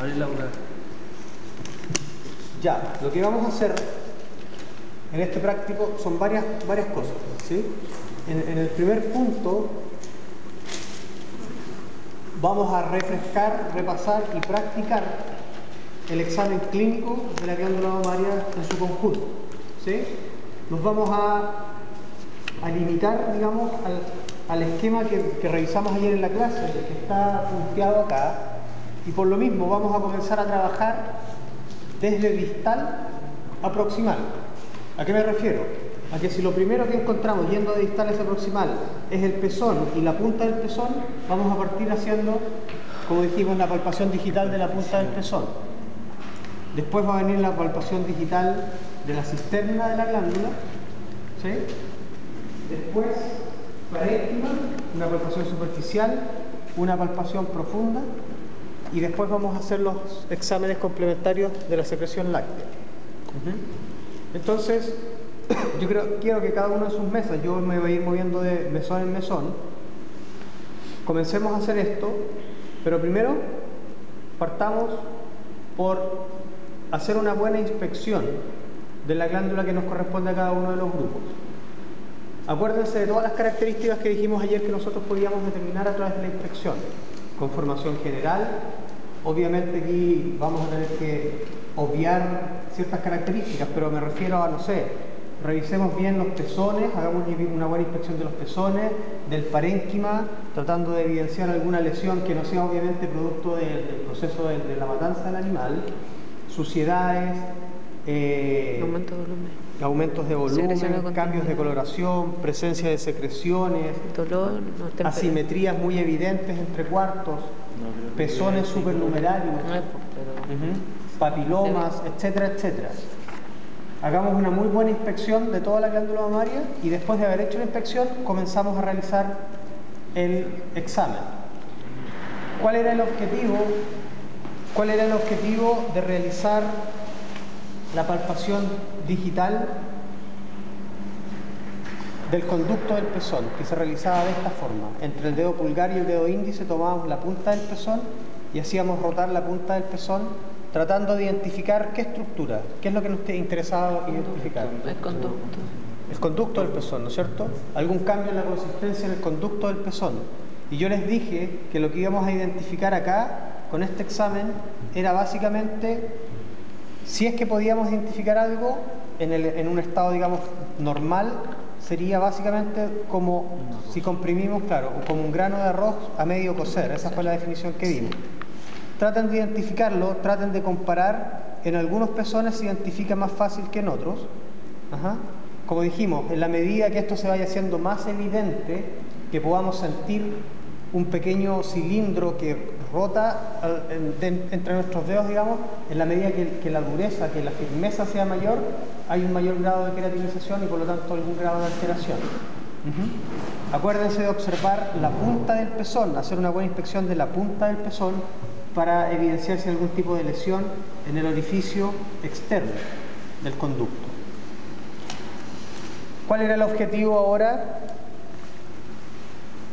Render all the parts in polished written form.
Abrir la boca. Ya, lo que vamos a hacer en este práctico son varias cosas, ¿sí? En el primer punto vamos a refrescar, repasar y practicar el examen clínico de la glándula mamaria en su conjunto, ¿sí? Nos vamos a limitar, digamos, al esquema que revisamos ayer en la clase, que está punteado acá, y por lo mismo vamos a comenzar a trabajar desde distal a proximal. ¿A qué me refiero? A que si lo primero que encontramos yendo de distal hacia proximal es el pezón y la punta del pezón, vamos a partir haciendo, como dijimos, la palpación digital de la punta del pezón. Después va a venir la palpación digital de la cisterna de la glándula, ¿sí? Después, parénquima, una palpación superficial, una palpación profunda, y después vamos a hacer los exámenes complementarios de la secreción láctea. Entonces, yo quiero que cada uno de sus mesas, yo me voy a ir moviendo de mesón en mesón. Comencemos a hacer esto, pero primero partamos por hacer una buena inspección de la glándula que nos corresponde a cada uno de los grupos. Acuérdense de todas las características que dijimos ayer que nosotros podíamos determinar a través de la inspección. Conformación general, obviamente aquí vamos a tener que obviar ciertas características, pero me refiero a, no sé, revisemos bien los pezones, hagamos una buena inspección de los pezones, del parénquima, tratando de evidenciar alguna lesión que no sea obviamente producto del proceso de la matanza del animal, suciedades, aumentos de volumen, cambios de coloración, presencia de secreciones, dolor, asimetrías muy evidentes entre cuartos, pezones supernumerarios, papilomas, etcétera, etcétera. Hagamos una muy buena inspección de toda la glándula mamaria y después de haber hecho la inspección comenzamos a realizar el examen. ¿Cuál era el objetivo? ¿Cuál era el objetivo de realizar la palpación digital del conducto del pezón, que se realizaba de esta forma? Entre el dedo pulgar y el dedo índice tomábamos la punta del pezón y hacíamos rotar la punta del pezón tratando de identificar qué estructura, qué es lo que nos interesaba identificar. El conducto. El conducto del pezón, ¿no es cierto? Algún cambio en la consistencia en el conducto del pezón. Y yo les dije que lo que íbamos a identificar acá, con este examen, era básicamente, si es que podíamos identificar algo en un estado, digamos, normal, sería básicamente como si comprimimos, claro, como un grano de arroz a medio cocer. Esa fue la definición que vimos. Traten de identificarlo, traten de comparar. En algunos pezones se identifica más fácil que en otros. Como dijimos, en la medida que esto se vaya haciendo más evidente, que podamos sentir un pequeño cilindro que rota entre nuestros dedos, digamos, en la medida que la dureza, que la firmeza sea mayor, hay un mayor grado de queratinización y por lo tanto algún grado de alteración. Acuérdense de observar la punta del pezón, hacer una buena inspección de la punta del pezón para evidenciar si hay algún tipo de lesión en el orificio externo del conducto. ¿Cuál era el objetivo ahora?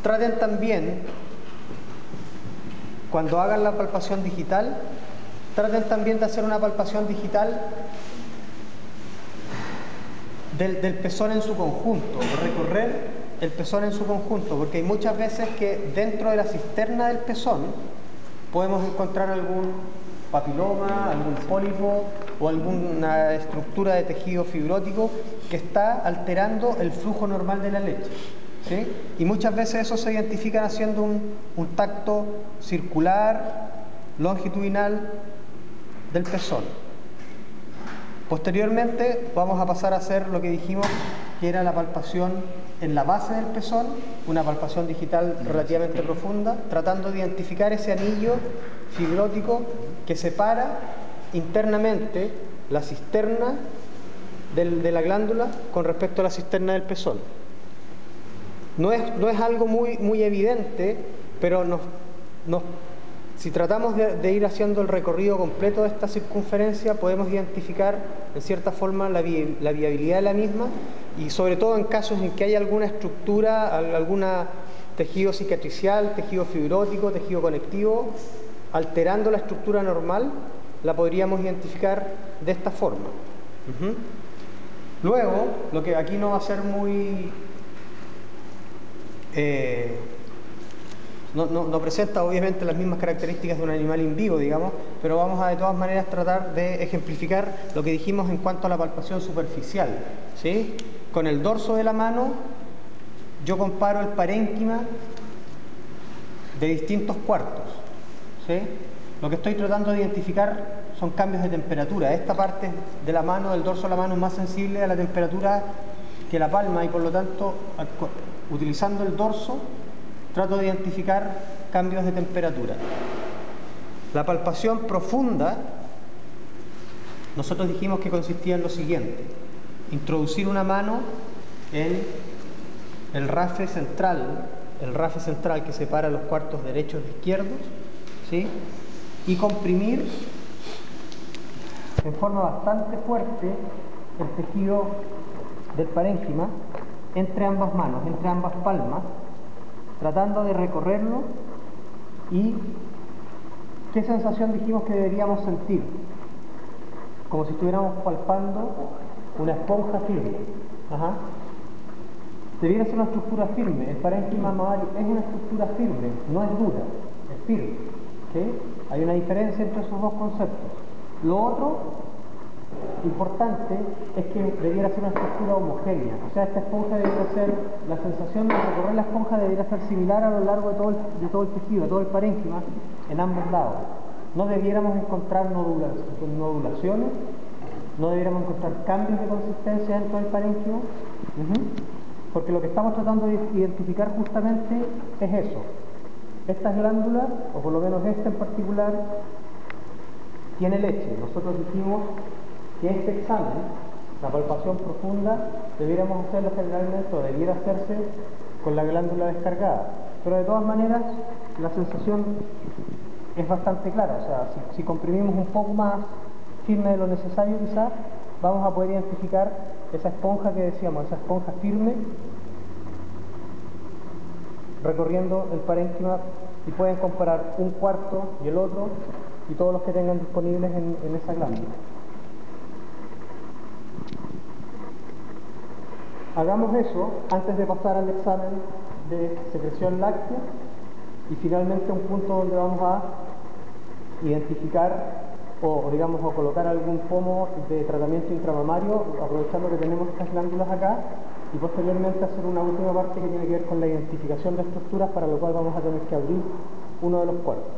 Traten también, cuando hagan la palpación digital, traten también de hacer una palpación digital del pezón en su conjunto, de recorrer el pezón en su conjunto, porque hay muchas veces que dentro de la cisterna del pezón podemos encontrar algún papiloma, algún pólipo o alguna estructura de tejido fibrótico que está alterando el flujo normal de la leche, ¿sí? Y muchas veces eso se identifican haciendo un tacto circular, longitudinal del pezón. Posteriormente vamos a pasar a hacer lo que dijimos que era la palpación en la base del pezón, una palpación digital relativamente profunda, tratando de identificar ese anillo fibrótico que separa internamente la cisterna de la glándula con respecto a la cisterna del pezón. No es algo muy evidente, pero si tratamos de ir haciendo el recorrido completo de esta circunferencia, podemos identificar en cierta forma la viabilidad de la misma, y sobre todo en casos en que hay alguna estructura, algún tejido cicatricial, tejido fibrótico, tejido conectivo alterando la estructura normal, la podríamos identificar de esta forma. Luego, lo que aquí no va a ser muy... no presenta obviamente las mismas características de un animal in vivo, digamos, pero vamos a de todas maneras tratar de ejemplificar lo que dijimos en cuanto a la palpación superficial, ¿sí? Con el dorso de la mano yo comparo el parénquima de distintos cuartos, ¿sí? Lo que estoy tratando de identificar son cambios de temperatura. Esta parte de la mano, del dorso de la mano, es más sensible a la temperatura que la palma y por lo tanto, utilizando el dorso, trato de identificar cambios de temperatura. La palpación profunda, nosotros dijimos que consistía en lo siguiente: introducir una mano en el rafe central que separa los cuartos derechos de izquierdos, ¿sí? Y comprimir en forma bastante fuerte el tejido del parénquima entre ambas manos, entre ambas palmas, tratando de recorrerlo. ¿Y qué sensación dijimos que deberíamos sentir? Como si estuviéramos palpando una esponja firme. Debiera ser una estructura firme. El parénquima mamario es una estructura firme, no es dura, es firme, ¿sí? Hay una diferencia entre esos dos conceptos. Lo otro importante es que debiera ser una estructura homogénea, o sea, esta esponja debiera ser, la sensación de recorrer la esponja debiera ser similar a lo largo de todo el tejido, de todo el parénquima, en ambos lados. No debiéramos encontrar nodulaciones, no debiéramos encontrar cambios de consistencia dentro del parénquima, porque lo que estamos tratando de identificar justamente es eso. Estas glándulas, o por lo menos esta en particular, tiene leche. Nosotros dijimos que este examen, la palpación profunda, debiéramos hacerlo generalmente, o debiera hacerse con la glándula descargada. Pero de todas maneras, la sensación es bastante clara. O sea, si comprimimos un poco más firme de lo necesario, quizás, vamos a poder identificar esa esponja que decíamos, esa esponja firme, recorriendo el parénquima, y pueden comparar un cuarto y el otro, y todos los que tengan disponibles en esa glándula. Hagamos eso antes de pasar al examen de secreción láctea, y finalmente un punto donde vamos a identificar o colocar algún pomo de tratamiento intramamario, aprovechando que tenemos estas glándulas acá, y posteriormente hacer una última parte que tiene que ver con la identificación de estructuras, para lo cual vamos a tener que abrir uno de los cuartos.